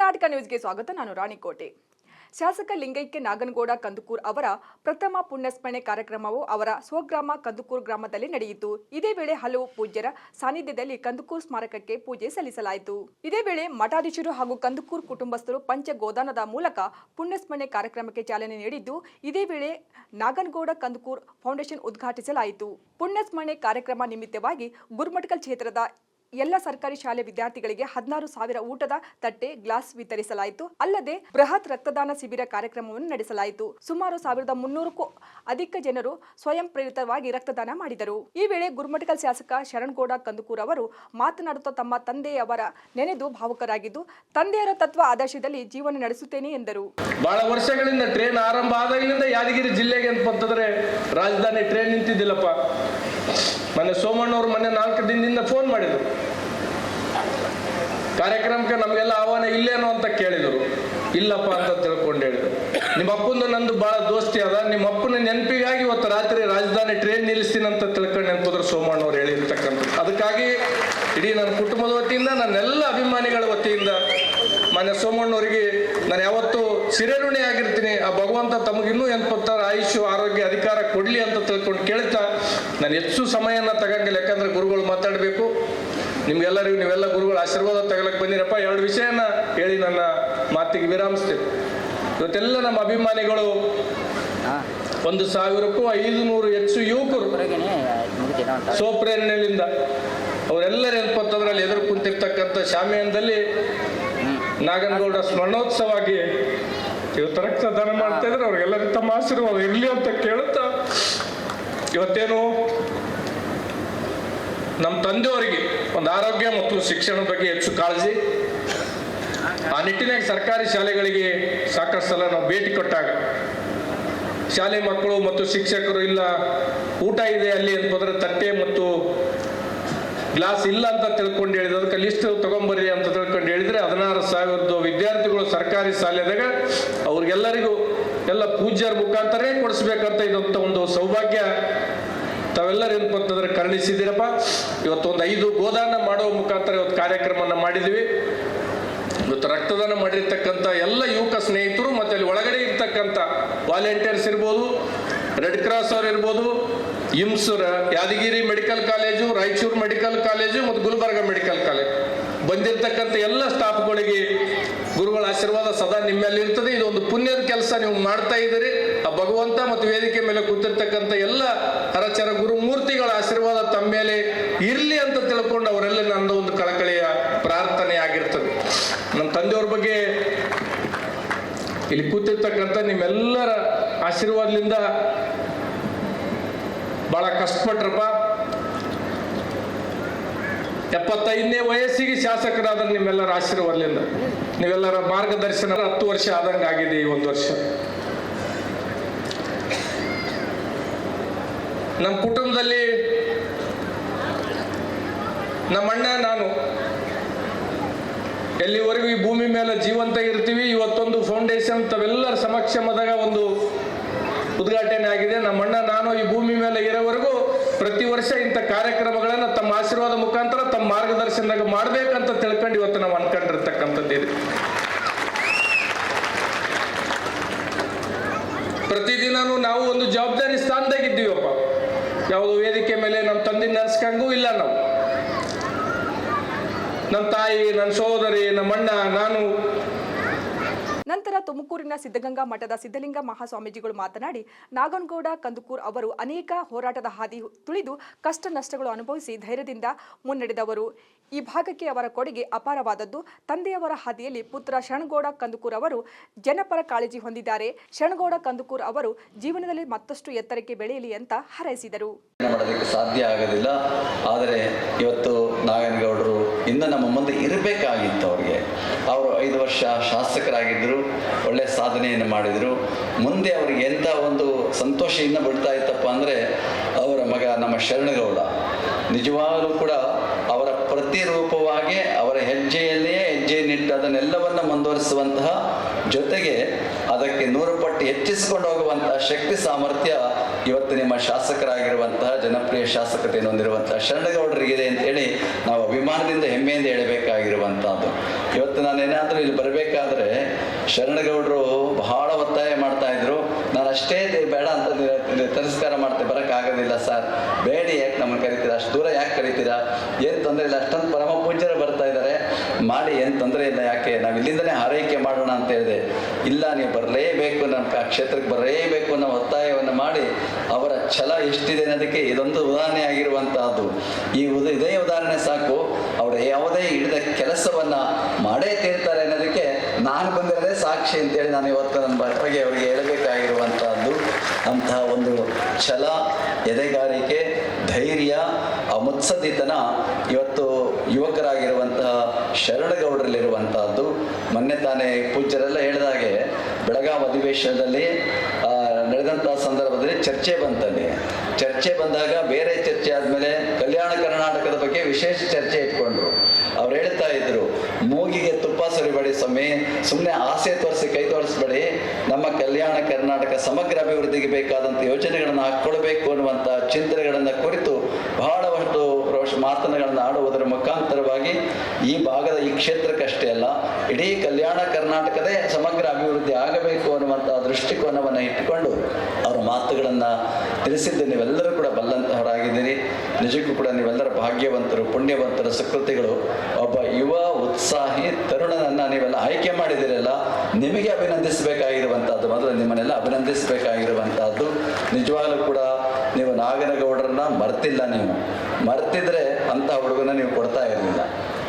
ಕರ್ನಾಟಕ ನ್ಯೂಸ್ಗೆ ಸ್ವಾಗತ. ನಾನು ರಾಣಿಕೋಟೆ. ಶಾಸಕ ಲಿಂಗೈಕ್ಯ ನಾಗನಗೌಡ ಕಂದುಕೂರ್ ಅವರ ಪ್ರಥಮ ಪುಣ್ಯಸ್ಮರಣೆ ಕಾರ್ಯಕ್ರಮವು ಅವರ ಸ್ವಗ್ರಾಮ ಕಂದುಕೂರ್ ಗ್ರಾಮದಲ್ಲಿ ನಡೆಯಿತು. ಇದೇ ವೇಳೆ ಹಲವು ಪೂಜ್ಯರ ಸಾನ್ನಿಧ್ಯದಲ್ಲಿ ಕಂದುಕೂರ್ ಸ್ಮಾರಕಕ್ಕೆ ಪೂಜೆ ಸಲ್ಲಿಸಲಾಯಿತು. ಇದೇ ವೇಳೆ ಮಠಾಧೀಶರು ಹಾಗೂ ಕಂದುಕೂರ್ ಕುಟುಂಬಸ್ಥರು ಪಂಚಗೋದಾನದ ಮೂಲಕ ಪುಣ್ಯಸ್ಮರಣೆ ಕಾರ್ಯಕ್ರಮಕ್ಕೆ ಚಾಲನೆ ನೀಡಿದ್ದು, ಇದೇ ವೇಳೆ ನಾಗನಗೌಡ ಕಂದುಕೂರ್ ಫೌಂಡೇಶನ್ ಉದ್ಘಾಟಿಸಲಾಯಿತು. ಪುಣ್ಯಸ್ಮರಣೆ ಕಾರ್ಯಕ್ರಮ ನಿಮಿತ್ತವಾಗಿ ಗುರುಮಠಕಲ್ ಕ್ಷೇತ್ರದ ಎಲ್ಲ ಸರ್ಕಾರಿ ಶಾಲೆ ವಿದ್ಯಾರ್ಥಿಗಳಿಗೆ 16,000 ಊಟದ ತಟ್ಟೆ, ಗ್ಲಾಸ್ ವಿತರಿಸಲಾಯಿತು. ಅಲ್ಲದೆ ಬೃಹತ್ ರಕ್ತದಾನ ಶಿಬಿರ ಕಾರ್ಯಕ್ರಮವನ್ನು ನಡೆಸಲಾಯಿತು. ಸುಮಾರು 1,300ಕ್ಕೂ ಅಧಿಕ ಜನರು ಸ್ವಯಂ ಪ್ರೇರಿತವಾಗಿ ರಕ್ತದಾನ ಮಾಡಿದರು. ಈ ವೇಳೆ ಗುರುಮಠಕಲ್ ಶಾಸಕ ಶರಣಗೌಡ ಕಂದುಕೂರ್ ಅವರು ಮಾತನಾಡುತ್ತಾ ತಮ್ಮ ತಂದೆಯವರ ನೆನೆದು ಭಾವುಕರಾಗಿದ್ದು, ತಂದೆಯರ ತತ್ವ ಆದರ್ಶದಲ್ಲಿ ಜೀವನ ನಡೆಸುತ್ತೇನೆ ಎಂದರು. ಬಹಳ ವರ್ಷಗಳಿಂದ ಟ್ರೈನ್ ಆರಂಭ ಆದಾಗಲಿಂದ ಯಾದಗಿರಿ ಜಿಲ್ಲೆಗೆ ಅಂತಂದ್ರೆ ರಾಜಧಾನಿ ಟ್ರೈನ್ ನಿಂತಿದ್ದಿಲ್ಲಪ್ಪ. ಮೊನ್ನೆ ಸೋಮಣ್ಣವರು ಮೊನ್ನೆ 4 ದಿನದಿಂದ ಫೋನ್ ಮಾಡಿದ್ರು, ಕಾರ್ಯಕ್ರಮಕ್ಕೆ ನಮಗೆಲ್ಲ ಆಹ್ವಾನ ಇಲ್ಲೇನೋ ಅಂತ ಕೇಳಿದರು. ಇಲ್ಲಪ್ಪ ಅಂತ ತಿಳ್ಕೊಂಡು ಹೇಳಿದ್ರು. ನಿಮ್ಮ ಅಪ್ಪಂದು ನಂದು ಬಹಳ ದೋಸ್ತಿ ಅದ, ನಿಮ್ಮ ಅಪ್ಪನ ನೆನಪಿಗಾಗಿ ಇವತ್ತು ರಾತ್ರಿ ರಾಜಧಾನಿ ಟ್ರೈನ್ ನಿಲ್ಲಿಸ್ತೀನಿ ಅಂತ ತಿಳ್ಕೊಂಡು ನೆನಪಿದ್ರು ಸೋಮಣ್ಣವ್ರು ಹೇಳಿರ್ತಕ್ಕಂಥದ್ದು. ಅದಕ್ಕಾಗಿ ಇಡೀ ನನ್ನ ಕುಟುಂಬದ ವತಿಯಿಂದ, ನನ್ನೆಲ್ಲ ಅಭಿಮಾನಿಗಳ ವತಿಯಿಂದ ಮಾನ್ಯ ಸೋಮಣ್ಣವರಿಗೆ ನಾನು ಯಾವತ್ತೂ ಸಿರೆಋಣಿ ಆಗಿರ್ತೀನಿ. ಆ ಭಗವಂತ ತಮಗಿನ್ನೂ ಎನ್ಪತ್ತಾರ ಆಯುಷ್ಯ, ಆರೋಗ್ಯ, ಅಧಿಕಾರ ಕೊಡ್ಲಿ ಅಂತ ತಿಳ್ಕೊಂಡು ಕೇಳ್ತಾ ನಾನು ಹೆಚ್ಚು ಸಮಯನ ತಗಂಗಿಲ್ಲ. ಯಾಕಂದ್ರೆ ಗುರುಗಳು ಮಾತಾಡಬೇಕು. ನಿಮ್ಗೆಲ್ಲರಿಗೂ ನೀವೆಲ್ಲ ಗುರುಗಳ ಆಶೀರ್ವಾದ ತಗೊಳಕ್ ಬಂದಿರಪ್ಪ. 2 ವಿಷಯನ ಹೇಳಿ ನನ್ನ ಮಾತಿಗೆ ವಿರಾಮಿಸ್ತೇವೆ. ಇವತ್ತೆಲ್ಲ ನಮ್ಮ ಅಭಿಮಾನಿಗಳು 1,000ಕ್ಕೂ 500 ಹೆಚ್ಚು ಯುವಕರು ಸ್ವಪ್ರೇರಣೆಯಿಂದ ಅವರೆಲ್ಲರೂ ಏನಪ್ಪಂತಂದ್ರೆ ಅಲ್ಲಿ ಎದುರು ಕುಂತಿರ್ತಕ್ಕಂಥ ಶಾಮಿಯಾನದಲ್ಲಿ ನಾಗನಗೌಡ ಸ್ಮರಣೋತ್ಸವವಾಗಿ ಇವತ್ತು ರಕ್ತದಾನ ಮಾಡ್ತಾ ಇದ್ರೆ ಅವ್ರಿಗೆಲ್ಲರಿಗೂ ತಮ್ಮ ಆಶೀರ್ವಾದ ಇರಲಿ ಅಂತ ಕೇಳುತ್ತಾ, ಇವತ್ತೇನು ನಮ್ಮ ತಂದೆಯವರಿಗೆ ಒಂದು ಆರೋಗ್ಯ ಮತ್ತು ಶಿಕ್ಷಣದ ಬಗ್ಗೆ ಹೆಚ್ಚು ಕಾಳಜಿ, ಆ ನಿಟ್ಟಿನಾಗಿ ಸರ್ಕಾರಿ ಶಾಲೆಗಳಿಗೆ ಸಾಕಷ್ಟು ಸಲ ನಾವು ಭೇಟಿ ಕೊಟ್ಟಾಗ ಶಾಲೆ ಮಕ್ಕಳು ಮತ್ತು ಶಿಕ್ಷಕರು ಇಲ್ಲ ಊಟ ಇದೆ ಅಲ್ಲಿ ಅಂತಂದ್ರೆ ತಟ್ಟೆ ಮತ್ತು ಗ್ಲಾಸ್ ಇಲ್ಲ ಅಂತ ತಿಳ್ಕೊಂಡು ಹೇಳಿದ್ರು. ಅದಕ್ಕೆ ಲಿಸ್ಟ್ ತಗೊಂಬರ್ರಿ ಅಂತ ತಿಳ್ಕೊಂಡು ಹೇಳಿದ್ರೆ 16,000 ವಿದ್ಯಾರ್ಥಿಗಳು ಸರ್ಕಾರಿ ಶಾಲೆದಾಗ ಅವ್ರಿಗೆಲ್ಲರಿಗೂ ಎಲ್ಲ ಪೂಜ್ಯರ ಮುಖಾಂತರೇ ಕೊಡಿಸ್ಬೇಕಂತ ಇದಂತ ಒಂದು ಸೌಭಾಗ್ಯ ತಾವೆಲ್ಲರೂ ಏನಪ್ಪಂತಂದ್ರೆ ಕರುಣಿಸಿದ್ದೀರಪ್ಪ. ಇವತ್ತೊಂದು 5 ಗೋದಾನ ಮಾಡೋ ಮುಖಾಂತರ ಇವತ್ತು ಕಾರ್ಯಕ್ರಮನ ಮಾಡಿದ್ವಿ. ಇವತ್ತು ರಕ್ತದಾನ ಮಾಡಿರ್ತಕ್ಕಂಥ ಎಲ್ಲ ಯುವಕ ಸ್ನೇಹಿತರು ಮತ್ತು ಅಲ್ಲಿ ಒಳಗಡೆ ಇರ್ತಕ್ಕಂಥ ವಾಲಂಟಿಯರ್ಸ್ ಇರ್ಬೋದು, ರೆಡ್ ಕ್ರಾಸ್ ಅವ್ರು ಇರ್ಬೋದು, ಇಮ್ಸ್, Yadgiri medical college, Raichur medical college ಮತ್ತು ಗುಲ್ಬರ್ಗ ಮೆಡಿಕಲ್ ಕಾಲೇಜು ಬಂದಿರತಕ್ಕಂಥ ಎಲ್ಲ ಸ್ಟಾಫ್ಗಳಿಗೆ ಗುರುಗಳ ಆಶೀರ್ವಾದ ಸದಾ ನಿಮ್ಮಲ್ಲಿ ಇರ್ತದೆ. ಇದೊಂದು ಪುಣ್ಯದ ಕೆಲಸ ನೀವು ಮಾಡ್ತಾ ಇದ್ದೀರಿ. ಆ ಭಗವಂತ ಮತ್ತು ವೇದಿಕೆ ಮೇಲೆ ಕೂತಿರ್ತಕ್ಕಂಥ ಎಲ್ಲ ಹರಚರ ಗುರು ಮೂರ್ತಿಗಳ ಆಶೀರ್ವಾದ ತಮ್ಮ ಮೇಲೆ ಇರಲಿ ಅಂತ ತಿಳ್ಕೊಂಡು ಅವರೆಲ್ಲ ನಂದು ಒಂದು ಕಳಕಳಿಯ ಪ್ರಾರ್ಥನೆ ಆಗಿರ್ತದೆ. ನಮ್ಮ ತಂದೆಯವ್ರ ಬಗ್ಗೆ ಇಲ್ಲಿ ಕೂತಿರ್ತಕ್ಕಂಥ ನಿಮ್ಮೆಲ್ಲರ ಆಶೀರ್ವಾದದಿಂದ ಬಹಳ ಕಷ್ಟಪಟ್ರಪ್ಪ. 75ನೇ ವಯಸ್ಸಿಗೆ ಶಾಸಕರಾದ ನಿಮ್ಮೆಲ್ಲರ ಆಶೀರ್ವಾದದಿಂದ, ನೀವೆಲ್ಲರ ಮಾರ್ಗದರ್ಶನ 10 ವರ್ಷ ಆದಂಗೆ ಆಗಿದೆ. ಈ 1 ವರ್ಷ ನಮ್ಮ ಕುಟುಂಬದಲ್ಲಿ ನಮ್ಮಣ್ಣ ನಾನು ಎಲ್ಲಿವರೆಗೂ ಈ ಭೂಮಿ ಮೇಲೆ ಜೀವಂತ ಇರ್ತೀವಿ, ಇವತ್ತೊಂದು ಫೌಂಡೇಶನ್ ತಾವೆಲ್ಲರ ಸಮಕ್ಷಮದಾಗ ಒಂದು ಉದ್ಘಾಟನೆ ಆಗಿದೆ. ನಮ್ಮಣ್ಣ ನಾನು ಈ ಭೂಮಿ ಮೇಲೆ ಇರೋವರೆಗೂ ಪ್ರತಿ ವರ್ಷ ಇಂಥ ಕಾರ್ಯಕ್ರಮಗಳನ್ನು ತಮ್ಮ ಆಶೀರ್ವಾದ ಮುಖಾಂತರ ತಮ್ಮ ಮಾರ್ಗದರ್ಶನದಾಗ ಮಾಡ್ಬೇಕಂತ ತಿಳ್ಕೊಂಡು ಇವತ್ತು ನಾವು ಅನ್ಕೊಂಡಿರ್ತಕ್ಕಂಥದ್ದಿದೆ. ಪ್ರತಿದಿನನೂ ನಾವು ಒಂದು ಜವಾಬ್ದಾರಿ ಸ್ಥಾನದಾಗಿದ್ದೀವಪ್ಪ. ಯಾವುದೋ ವೇದಿಕೆ ಮೇಲೆ ನಮ್ಮ ತಂದೆ ನೆನೆಸ್ಕಂಗೂ ಇಲ್ಲ. ನಾವು ನಮ್ಮ ತಾಯಿ, ನನ್ನ ಸಹೋದರಿ, ನಮ್ಮಣ್ಣ, ನಾನು. ನಂತರ ತುಮಕೂರಿನ ಸಿದ್ಧಗಂಗಾ ಮಠದ ಸಿದ್ಧಲಿಂಗ ಮಹಾಸ್ವಾಮೀಜಿಗಳು ಮಾತನಾಡಿ, ನಾಗನಗೌಡ ಕಂದುಕೂರ್ ಅವರು ಅನೇಕ ಹೋರಾಟದ ಹಾದಿ ತುಳಿದು ಕಷ್ಟ ನಷ್ಟಗಳು ಅನುಭವಿಸಿ ಧೈರ್ಯದಿಂದ ಮುನ್ನಡೆದವರು. ಈ ಭಾಗಕ್ಕೆ ಅವರ ಕೊಡುಗೆ ಅಪಾರವಾದದ್ದು. ತಂದೆಯವರ ಹಾದಿಯಲ್ಲಿ ಪುತ್ರ ಶರಣಗೌಡ ಕಂದುಕೂರ್ ಅವರು ಜನಪರ ಕಾಳಜಿ ಹೊಂದಿದ್ದಾರೆ. ಶರಣಗೌಡ ಕಂದುಕೂರ್ ಅವರು ಜೀವನದಲ್ಲಿ ಮತ್ತಷ್ಟು ಎತ್ತರಕ್ಕೆ ಬೆಳೆಯಲಿ ಅಂತ ಹಾರೈಸಿದರು. ಮಾಡೋದಕ್ಕೆ ಸಾಧ್ಯ ಆಗೋದಿಲ್ಲ. ಆದರೆ ಇವತ್ತು ನಾಗನಗೌಡರು ಇನ್ನು ನಮ್ಮ ಮುಂದೆ ಇರಬೇಕಾಗಿತ್ತು. ಅವರು 5 ವರ್ಷ ಶಾಸಕರಾಗಿದ್ದರು, ಒಳ್ಳೆ ಸಾಧನೆಯನ್ನು ಮಾಡಿದರು. ಮುಂದೆ ಅವರಿಗೆ ಎಂಥ ಒಂದು ಸಂತೋಷ ಇನ್ನು ಬಿಡ್ತಾ ಇತ್ತಪ್ಪ ಅಂದರೆ, ಅವರ ಮಗ ನಮ್ಮ ಶರಣಗೌಡ ನಿಜವಾಗಲೂ ಕೂಡ ಅವರ ಪ್ರತಿರೂಪವಾಗಿ ಅವರ ಹೆಜ್ಜೆಯಲ್ಲಿಯೇ ಹೆಜ್ಜೆಯನ್ನಿಟ್ಟು ಅದನ್ನೆಲ್ಲವನ್ನು ಮುಂದುವರಿಸುವಂತಹ, ಜೊತೆಗೆ ಅದಕ್ಕೆ 100 ಪಟ್ಟು ಹೆಚ್ಚಿಸಿಕೊಂಡು ಹೋಗುವಂತಹ ಶಕ್ತಿ ಸಾಮರ್ಥ್ಯ ಇವತ್ತು ನಿಮ್ಮ ಶಾಸಕರಾಗಿರುವಂತಹ ಜನಪ್ರಿಯ ಶಾಸಕತೆಯನ್ನು ಹೊಂದಿರುವಂತಹ ಶರಣಗೌಡರಿಗಿದೆ ಅಂತೇಳಿ ನಾವು ಅಭಿಮಾನದಿಂದ ಹೆಮ್ಮೆಯಿಂದ ಹೇಳಬೇಕಾಗಿರುವಂಥದ್ದು. ಇವತ್ತು ನಾನೇನಾದರೂ ಇಲ್ಲಿ ಬರಬೇಕಾದ್ರೆ ಶರಣಗೌಡರು ಬಹಳ ಒತ್ತಾಯ ಮಾಡ್ತಾ ಇದ್ರು. ನಾನು ಅಷ್ಟೇ ಬೇಡ ಅಂತ ತಿರಸ್ಕಾರ ಮಾಡ್ತೆ, ಬರೋಕ್ಕಾಗೋದಿಲ್ಲ ಸರ್, ಬೇಡಿ, ಯಾಕೆ ನಮ್ಮನ್ನು ಕರಿತೀರಾ, ಅಷ್ಟು ದೂರ ಯಾಕೆ ಕರಿತೀರಾ, ಏನು ತೊಂದರೆ ಇಲ್ಲ, ಅಷ್ಟೊಂದು ಪರಮ ಪೂಜ್ಯರು ಬರ್ತಾ ಇದ್ದಾರೆ, ಮಾಡಿ, ಏನು ತೊಂದರೆ ಇಲ್ಲ, ಯಾಕೆ ನಾವು ಇಲ್ಲಿಂದನೇ ಹಾರೈಕೆ ಮಾಡೋಣ ಅಂತ ಹೇಳಿದೆ. ಇಲ್ಲ, ನೀವು ಬರಲೇಬೇಕು, ನಮ್ಮ ಕ್ಷೇತ್ರಕ್ಕೆ ಬರಲೇಬೇಕು ಅನ್ನೋ ಒತ್ತಾಯವನ್ನು ಮಾಡಿ ಅವರ ಛಲ ಎಷ್ಟಿದೆ ಅನ್ನೋದಕ್ಕೆ ಇದೊಂದು ಉದಾಹರಣೆ ಆಗಿರುವಂತಹದ್ದು. ಇದೇ ಉದಾಹರಣೆ ಸಾಕು. ಅವರು ಯಾವುದೇ ಹಿಡಿದ ಕೆಲಸವನ್ನು ಮಾಡೇ ತೀರ್ತಾರೆ ಅನ್ನೋದಕ್ಕೆ ನಾನು ಬಂದಿರೋದೇ ಸಾಕ್ಷಿ ಅಂತೇಳಿ ನಾನು ಇವತ್ತು ನನ್ನ ಬಗ್ಗೆ ಅವರಿಗೆ ಹೇಳಬೇಕಾಗಿರುವಂತಹದ್ದು. ಅಂತಹ ಒಂದು ಛಲ, ಎದೆಗಾರಿಕೆ, ಧೈರ್ಯ, ಆ ಮುತ್ಸದ್ದಿತನ ಇವತ್ತು ಯುವಕರಾಗಿರುವಂತಹ ಶರಣಗೌಡರಲ್ಲಿರುವಂತಹದ್ದು. ಮೊನ್ನೆ ತಾನೇ ಪೂಜ್ಯರೆಲ್ಲ ಹೇಳಿದಾಗೆ ಬೆಳಗಾವಿ ಅಧಿವೇಶನದಲ್ಲಿ ನಡೆದಂತಹ ಸಂದರ್ಭದಲ್ಲಿ ಚರ್ಚೆ ಬಂತಲ್ಲಿ. ಚರ್ಚೆ ಬಂದಾಗ ಬೇರೆ ಚರ್ಚೆ ಆದಮೇಲೆ ಕಲ್ಯಾಣ ಕರ್ನಾಟಕದ ಬಗ್ಗೆ ವಿಶೇಷ ಚರ್ಚೆ ಇಟ್ಕೊಂಡ್ರು. ಅವ್ರು ಹೇಳ್ತಾ ಇದ್ರು, ಮೂಗಿಗೆ ತುಪ್ಪ ಸುರಿಬೇಡಿ ಸ್ವಾಮಿ, ಸುಮ್ಮನೆ ಆಸೆ ತೋರಿಸಿ ಕೈ ತೋರಿಸ್ಬೇಡಿ, ನಮ್ಮ ಕಲ್ಯಾಣ ಕರ್ನಾಟಕ ಸಮಗ್ರ ಅಭಿವೃದ್ಧಿಗೆ ಬೇಕಾದಂಥ ಯೋಜನೆಗಳನ್ನು ಹಾಕ್ಕೊಳ್ಬೇಕು ಅನ್ನುವಂಥ ಚಿಂತನೆಗಳನ್ನು ಕುರಿತು ಬಹಳಷ್ಟು ಮಾತುಗಳನ್ನು ಆಡುವುದರ ಮುಖಾಂತರವಾಗಿ ಈ ಭಾಗದ ಈ ಕ್ಷೇತ್ರಕ್ಕಷ್ಟೇ ಅಲ್ಲ, ಇಡೀ ಕಲ್ಯಾಣ ಕರ್ನಾಟಕದೇ ಸಮಗ್ರ ಅಭಿವೃದ್ಧಿ ಆಗಬೇಕು ಅನ್ನುವಂಥ ದೃಷ್ಟಿಕೋನವನ್ನು ಇಟ್ಟುಕೊಂಡು ಅವರ ಮಾತುಗಳನ್ನು ತಿಳಿಸಿದ್ದು ನೀವೆಲ್ಲರೂ ಕೂಡ ಬಲ್ಲಂತಹವರಾಗಿದ್ದೀರಿ. ನಿಜಕ್ಕೂ ಕೂಡ ನೀವೆಲ್ಲರ ಭಾಗ್ಯವಂತರು, ಪುಣ್ಯವಂತರು, ಸುಕೃತಿಗಳು. ಒಬ್ಬ ಯುವ ಉತ್ಸಾಹಿ ತರುಣನನ್ನು ನೀವೆಲ್ಲ ಆಯ್ಕೆ ಮಾಡಿದಿರಲ್ಲ, ನಿಮಗೆ ಅಭಿನಂದಿಸಬೇಕಾಗಿರುವಂಥದ್ದು. ಮೊದಲು ನಿಮ್ಮನ್ನೆಲ್ಲ ಅಭಿನಂದಿಸಬೇಕಾಗಿರುವಂಥದ್ದು. ನಿಜವಾಗ್ಲೂ ಕೂಡ ನೀವು ನಾಗನಗೌಡರನ್ನ ಮರ್ತಿಲ್ಲ. ನೀವು ಮರ್ತಿದ್ರೆ ಅಂಥ ಹುಡುಗನ ನೀವು ಕೊಡ್ತಾ ಇರಲಿಲ್ಲ.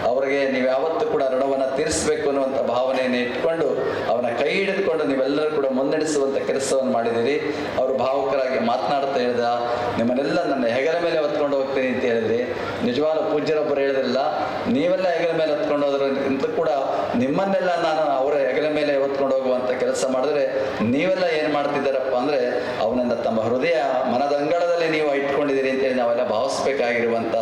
ಅವರಿಗೆ ನೀವು ಯಾವತ್ತೂ ಕೂಡ ಋಣವನ್ನು ತೀರಿಸಬೇಕು ಅನ್ನುವಂಥ ಭಾವನೆಯನ್ನು ಇಟ್ಕೊಂಡು ಅವನ ಕೈ ಹಿಡಿದುಕೊಂಡು ನೀವೆಲ್ಲರೂ ಕೂಡ ಮುನ್ನಡೆಸುವಂಥ ಕೆಲಸವನ್ನು ಮಾಡಿದ್ದೀರಿ. ಅವರು ಭಾವುಕರಾಗಿ ಮಾತನಾಡ್ತಾ ಹೇಳಿದ, ನಿಮ್ಮನ್ನೆಲ್ಲ ನನ್ನ ಹೆಗಲ ಮೇಲೆ ಹೊತ್ಕೊಂಡು ಹೋಗ್ತೀನಿ ಅಂತ ಹೇಳಿದ್ರಿ. ನಿಜವಾದ ಪೂಜ್ಯರೊಬ್ಬರು ಹೇಳಿದ್ರಲ್ಲ, ನೀವೆಲ್ಲ ಹೆಗಲ ಮೇಲೆ ಹೊತ್ಕೊಂಡು ಹೋದ್ರಂತ ಕೂಡ ನಿಮ್ಮನ್ನೆಲ್ಲ ನಾನು ಅವರ ಹೆಗಲ ಮೇಲೆ ಹೊತ್ಕೊಂಡು ಹೋಗುವಂಥ ಕೆಲಸ ಮಾಡಿದ್ರೆ ನೀವೆಲ್ಲ ಏನು ಮಾಡ್ತಿದ್ದಾರಪ್ಪ ಅಂದರೆ ಅವನನ್ನು ತಮ್ಮ ಹೃದಯ ಮನದಂಗಳದಲ್ಲಿ ನೀವು ಇಟ್ಕೊಂಡಿದ್ದೀರಿ ಅಂತೇಳಿ ನಾವೆಲ್ಲ ಭಾವಿಸ್ಬೇಕಾಗಿರುವಂಥ